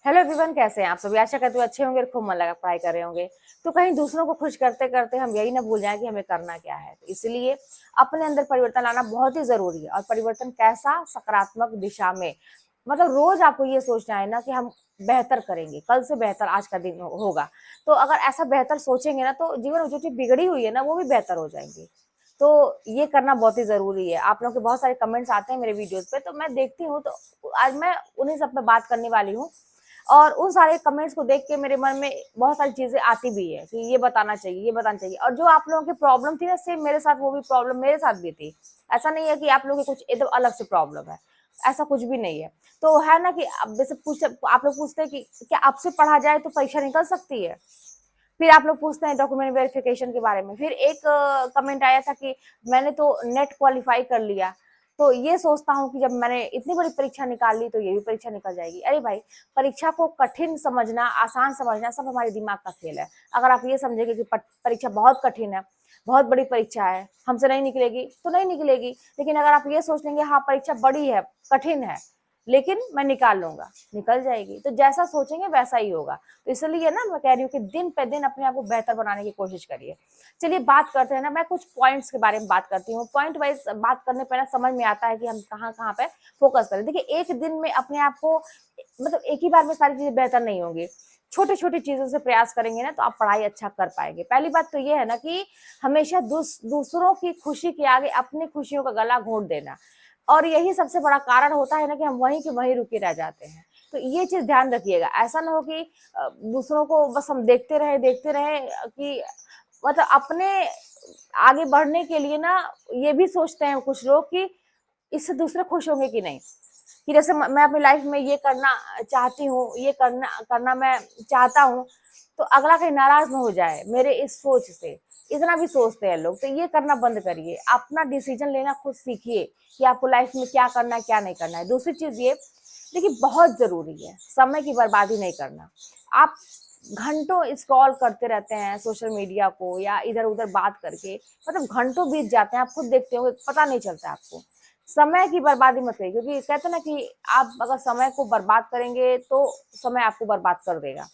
Hello everyone, कैसे हैं आप सभी। आशा करते हुए अच्छे होंगे और खूब मन लगा पढ़ाई कर रहे होंगे। तो कहीं दूसरों को खुश करते करते हम यही ना भूल जाएं कि हमें करना क्या है। तो इसलिए अपने अंदर परिवर्तन लाना बहुत ही जरूरी है। और परिवर्तन कैसा, सकारात्मक दिशा में। मतलब रोज आपको ये सोचना है ना कि हम बेहतर करेंगे, कल से बेहतर आज का दिन होगा। तो अगर ऐसा बेहतर सोचेंगे ना तो जीवन में जो चीज बिगड़ी हुई है ना वो भी बेहतर हो जाएंगी। तो ये करना बहुत ही जरूरी है। आप लोगों के बहुत सारे कमेंट्स आते हैं मेरे वीडियोस पे, तो मैं देखती हूँ। तो आज मैं उन्हीं सब पे बात करने वाली हूँ। और उन सारे कमेंट्स को देख के मेरे मन में बहुत सारी चीजें आती भी है कि ये बताना चाहिए, ये बताना चाहिए। और जो आप लोगों की प्रॉब्लम थी ना, सेम मेरे साथ वो भी प्रॉब्लम मेरे साथ भी थी। ऐसा नहीं है कि आप लोगों की कुछ एकदम अलग से प्रॉब्लम है, ऐसा कुछ भी नहीं है। तो है ना कि अब जैसे पूछ आप लोग पूछते हैं कि क्या आपसे पढ़ा जाए तो परीक्षा निकल सकती है। फिर आप लोग पूछते हैं डॉक्यूमेंट वेरिफिकेशन के बारे में। फिर एक कमेंट आया था कि मैंने तो नेट क्वालिफाई कर लिया, तो ये सोचता हूँ कि जब मैंने इतनी बड़ी परीक्षा निकाल ली तो ये भी परीक्षा निकल जाएगी। अरे भाई, परीक्षा को कठिन समझना, आसान समझना सब हमारे दिमाग का खेल है। अगर आप ये समझेंगे कि परीक्षा बहुत कठिन है, बहुत बड़ी परीक्षा है, हमसे नहीं निकलेगी तो नहीं निकलेगी। लेकिन अगर आप ये सोच लेंगे हाँ परीक्षा बड़ी है, कठिन है, लेकिन मैं निकाल लूंगा, निकल जाएगी। तो जैसा सोचेंगे वैसा ही होगा। तो इसलिए ना मैं कह रही हूँ कि दिन पे दिन अपने आप को बेहतर बनाने की कोशिश करिए। चलिए बात करते हैं ना, मैं कुछ पॉइंट्स के बारे में बात करती हूँ। पॉइंट वाइज बात करने पर ना समझ में आता है कि हम कहाँ कहाँ पे फोकस करें। देखिए, एक दिन में अपने आप को, मतलब एक ही बार में सारी चीजें बेहतर नहीं होंगी। छोटी छोटी चीजों से प्रयास करेंगे ना तो आप पढ़ाई अच्छा कर पाएंगे। पहली बात तो ये है ना कि हमेशा दूसरों की खुशी के आगे अपनी खुशियों का गला घोंट देना, और यही सबसे बड़ा कारण होता है ना कि हम वहीं के वहीं रुके रह जाते हैं। तो ये चीज ध्यान रखिएगा। ऐसा ना हो कि दूसरों को बस हम देखते रहे कि मतलब अपने आगे बढ़ने के लिए ना ये भी सोचते हैं कुछ लोग कि इससे दूसरे खुश होंगे कि नहीं। कि जैसे मैं अपनी लाइफ में ये करना चाहती हूँ, ये करना करना मैं चाहता हूँ, तो अगला कहीं नाराज ना हो जाए मेरे इस सोच से। इतना भी सोचते हैं लोग। तो ये करना बंद करिए, अपना डिसीजन लेना खुद सीखिए कि आपको लाइफ में क्या करना है क्या नहीं करना है। दूसरी चीज ये देखिए, बहुत जरूरी है समय की बर्बादी नहीं करना। आप घंटों स्क्रॉल करते रहते हैं सोशल मीडिया को, या इधर उधर बात करके, मतलब घंटों बीत जाते हैं, आप खुद देखते होंगे, पता नहीं चलता आपको। समय की बर्बादी मत करिए, क्योंकि कहते हैं ना कि आप अगर समय को बर्बाद करेंगे तो समय आपको बर्बाद कर देगा।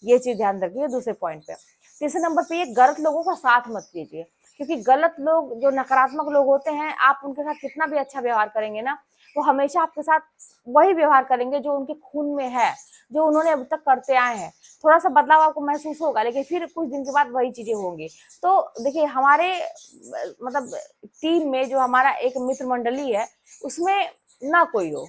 ये चीज ध्यान रखिए। दूसरे पॉइंट पे, तीसरे नंबर पे, ये गलत लोगों का साथ मत कीजिए। क्योंकि गलत लोग, जो नकारात्मक लोग होते हैं, आप उनके साथ कितना भी अच्छा व्यवहार करेंगे ना, वो हमेशा आपके साथ वही व्यवहार करेंगे जो उनके खून में है, जो उन्होंने अब तक करते आए हैं। थोड़ा सा बदलाव आपको महसूस होगा, लेकिन फिर कुछ दिन के बाद वही चीजें होंगी। तो देखिए, हमारे मतलब टीम में जो हमारा एक मित्र मंडली है, उसमें ना कोई हो,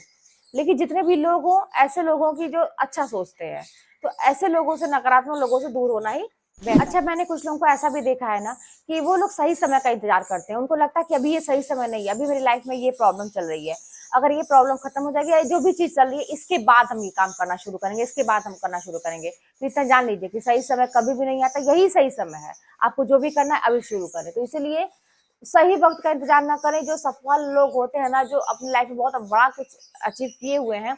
लेकिन जितने भी लोग हों, ऐसे लोगों की जो अच्छा सोचते हैं। तो ऐसे लोगों से, नकारात्मक लोगों से दूर होना ही बेहतर। अच्छा, मैंने कुछ लोगों को ऐसा भी देखा है ना कि वो लोग सही समय का इंतजार करते हैं। उनको लगता है कि अभी ये सही समय नहीं है, अभी मेरी लाइफ में ये प्रॉब्लम चल रही है, अगर ये प्रॉब्लम खत्म हो जाएगी या जो भी चीज चल रही है, इसके बाद हम ये काम करना शुरू करेंगे, इसके बाद हम करना शुरू करेंगे। तो इतना जान लीजिए कि सही समय कभी भी नहीं आता, यही सही समय है। आपको जो भी करना है अभी शुरू करें। तो इसीलिए सही वक्त का इंतजार ना करें। जो सफल लोग होते हैं ना, जो अपनी लाइफ में बहुत बड़ा कुछ अचीव किए हुए हैं,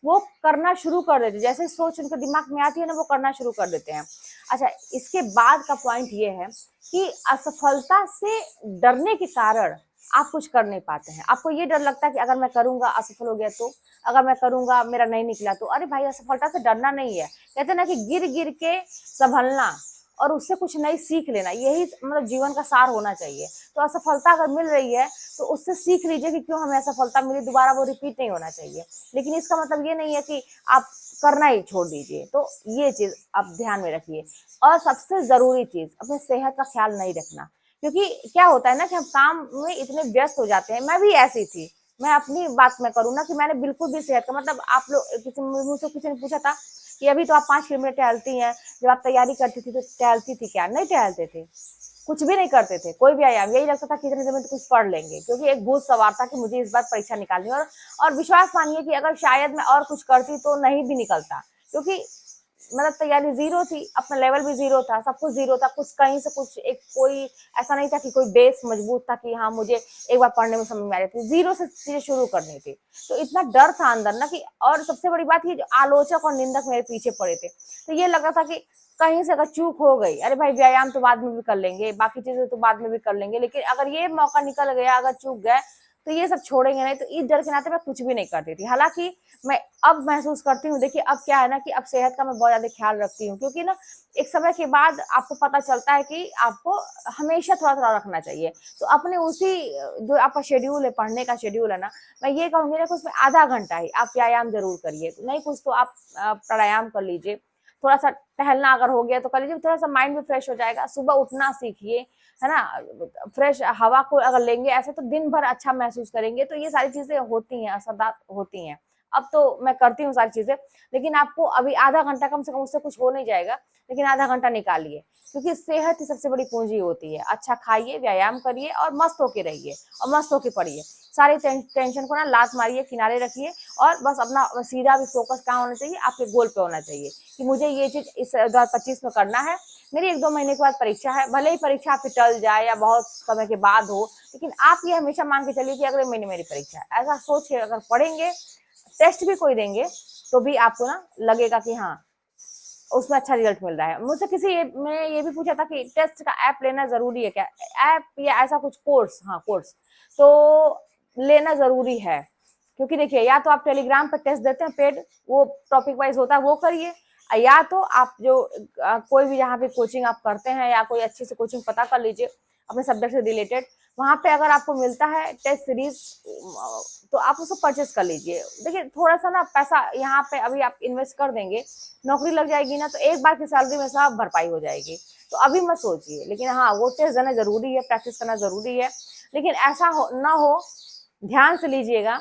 वो करना शुरू कर देते हैं। जैसे सोच उनके दिमाग में आती है ना, वो करना शुरू कर देते हैं। अच्छा, इसके बाद का पॉइंट ये है कि असफलता से डरने के कारण आप कुछ कर नहीं पाते हैं। आपको ये डर लगता है कि अगर मैं करूंगा असफल हो गया तो, अगर मैं करूंगा मेरा नहीं निकला तो। अरे भाई, असफलता से डरना नहीं है। कहते हैं ना कि गिर गिर के संभलना और उससे कुछ नई सीख लेना, यही मतलब जीवन का सार होना चाहिए। तो असफलता अगर मिल रही है तो उससे सीख लीजिए कि क्यों हमें असफलता मिली, दोबारा वो रिपीट नहीं होना चाहिए। लेकिन इसका मतलब ये नहीं है कि आप करना ही छोड़ दीजिए। तो ये चीज आप ध्यान में रखिए। और सबसे जरूरी चीज, अपने सेहत का ख्याल नहीं रखना। क्योंकि क्या होता है ना कि हम काम में इतने व्यस्त हो जाते हैं। मैं भी ऐसी थी। मैं अपनी बात में करूँ ना कि मैंने बिल्कुल भी सेहत का, मतलब आप लोग मुझसे किसी ने पूछा था कि अभी तो आप 5 किलोमीटर टहलती हैं, जब आप तैयारी करती थी तो टहलती थी क्या? नहीं टहलते थे, कुछ भी नहीं करते थे, कोई भी व्यायाम। यही लगता था कितने दिन में तो कुछ पढ़ लेंगे, क्योंकि एक भूत सवार था कि मुझे इस बार परीक्षा निकालनी है। और विश्वास मानिए कि अगर शायद मैं और कुछ करती तो नहीं भी निकलता, क्योंकि मतलब तैयारी जीरो थी, अपना लेवल भी जीरो था, सब कुछ जीरो था। कुछ कहीं से कुछ एक कोई ऐसा नहीं था कि कोई बेस मजबूत था कि हाँ मुझे एक बार पढ़ने में समझ में आ रही थी। जीरो से चीजें शुरू करनी थी। तो इतना डर था अंदर ना कि, और सबसे बड़ी बात ये, जो आलोचक और निंदक मेरे पीछे पड़े थे, तो ये लगा था कि कहीं से अगर चूक हो गई, अरे भाई व्यायाम तो बाद में भी कर लेंगे, बाकी चीजें तो बाद में भी कर लेंगे, लेकिन अगर ये मौका निकल गया, अगर चूक गए तो ये सब छोड़ेंगे नहीं। तो इस डर के नाते मैं कुछ भी नहीं करती थी। हालांकि मैं अब महसूस करती हूँ, देखिए अब क्या है ना कि अब सेहत का मैं बहुत ज्यादा ख्याल रखती हूँ, क्योंकि ना एक समय के बाद आपको पता चलता है कि आपको हमेशा थोड़ा थोड़ा रखना चाहिए। तो अपने उसी जो आपका शेड्यूल है, पढ़ने का शेड्यूल है ना, मैं ये कहूंगी ना कि उसमें आधा घंटा ही आप व्यायाम जरूर करिए। नहीं कुछ तो आप प्राणायाम कर लीजिए, थोड़ा सा टहलना अगर हो गया तो कर लीजिए, थोड़ा सा माइंड भी फ्रेश हो जाएगा। सुबह उठना सीखिए, है ना, फ्रेश हवा को अगर लेंगे ऐसे तो दिन भर अच्छा महसूस करेंगे। तो ये सारी चीजें होती हैं, असरदार होती हैं। अब तो मैं करती हूँ सारी चीजें, लेकिन आपको अभी आधा घंटा कम से कम, उससे कुछ हो नहीं जाएगा, लेकिन आधा घंटा निकालिए, क्योंकि सेहत ही सबसे बड़ी पूंजी होती है। अच्छा खाइए, व्यायाम करिए और मस्त होके रहिए और मस्त होके पढ़िए। सारी टेंशन को ना लात मारिए, किनारे रखिए और बस अपना सीधा भी फोकस कहाँ होना चाहिए, आपके गोल पे होना चाहिए कि मुझे ये चीज इस 2025 में करना है। मेरी 1-2 महीने के बाद परीक्षा है, भले ही परीक्षा आपकी टल जाए या बहुत समय के बाद हो, लेकिन आप ये हमेशा मान के चलिए कि अगले महीने मेरी परीक्षा है। ऐसा सोच के अगर पढ़ेंगे, टेस्ट भी कोई देंगे, तो भी आपको ना लगेगा कि हाँ उसमें अच्छा रिजल्ट मिल रहा है। मुझसे किसी मैंने ये भी पूछा था कि टेस्ट का ऐप लेना जरूरी है क्या, ऐप या ऐसा कुछ कोर्स, हाँ कोर्स तो लेना जरूरी है। क्योंकि देखिए, या तो आप टेलीग्राम पर टेस्ट देते हैं पेड, वो टॉपिक वाइज होता है, वो करिए, या तो आप जो कोई भी यहाँ पे कोचिंग आप करते हैं या कोई अच्छी से कोचिंग पता कर लीजिए अपने सब्जेक्ट से रिलेटेड। वहां पे अगर आपको मिलता है टेस्ट सीरीज तो आप उसको परचेस कर लीजिए। देखिए थोड़ा सा ना पैसा यहाँ पे अभी आप इन्वेस्ट कर देंगे, नौकरी लग जाएगी ना तो एक बार की सैलरी में सब भरपाई हो जाएगी। तो अभी मत सोचिए, लेकिन हाँ वो टेस्ट देना जरूरी है, प्रैक्टिस करना जरूरी है। लेकिन ऐसा ना हो, ध्यान से लीजिएगा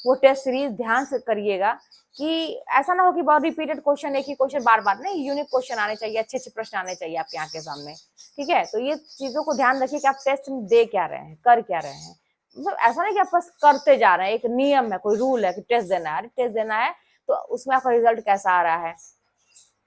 वो टेस्ट सीरीज, ध्यान से करिएगा कि ऐसा ना हो कि बहुत रिपीटेड क्वेश्चन, एक ही क्वेश्चन बार बार नहीं, यूनिक क्वेश्चन आने चाहिए, अच्छे अच्छे प्रश्न आने चाहिए आपकी आंख के सामने। ठीक है, तो ये चीजों को ध्यान रखिए कि आप टेस्ट में दे क्या रहे हैं, कर क्या रहे हैं। मतलब ऐसा नहीं कि आप बस करते जा रहे हैं, एक नियम है, कोई रूल है कि टेस्ट देना है, टेस्ट देना है तो उसमें आपका रिजल्ट कैसा आ रहा है।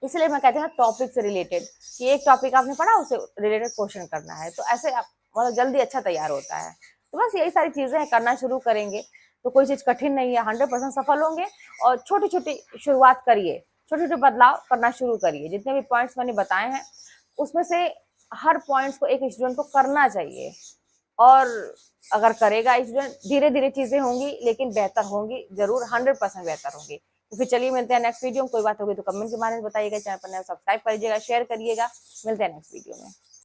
इसलिए मैं कहती हूँ टॉपिक से रिलेटेड, कि एक टॉपिक आपने पढ़ा उससे रिलेटेड क्वेश्चन करना है, तो ऐसे आप मतलब जल्दी अच्छा तैयार होता है। तो बस यही सारी चीजें हैं, करना शुरू करेंगे तो कोई चीज कठिन नहीं है, 100% सफल होंगे। और छोटी छोटी शुरुआत करिए, छोटे छोटे बदलाव करना शुरू करिए। जितने भी पॉइंट्स मैंने बताए हैं उसमें से हर पॉइंट्स को एक स्टूडेंट को करना चाहिए, और अगर करेगा स्टूडेंट, धीरे धीरे चीजें होंगी लेकिन बेहतर होंगी जरूर, 100% बेहतर होंगी। तो फिर चलिए मिलते हैं नेक्स्ट वीडियो में। कोई बात होगी तो कमेंट के माध्यम से बताइएगा, चैनल पर नया सब्सक्राइब करिएगा, शेयर करिएगा। मिलते हैं नेक्स्ट वीडियो में।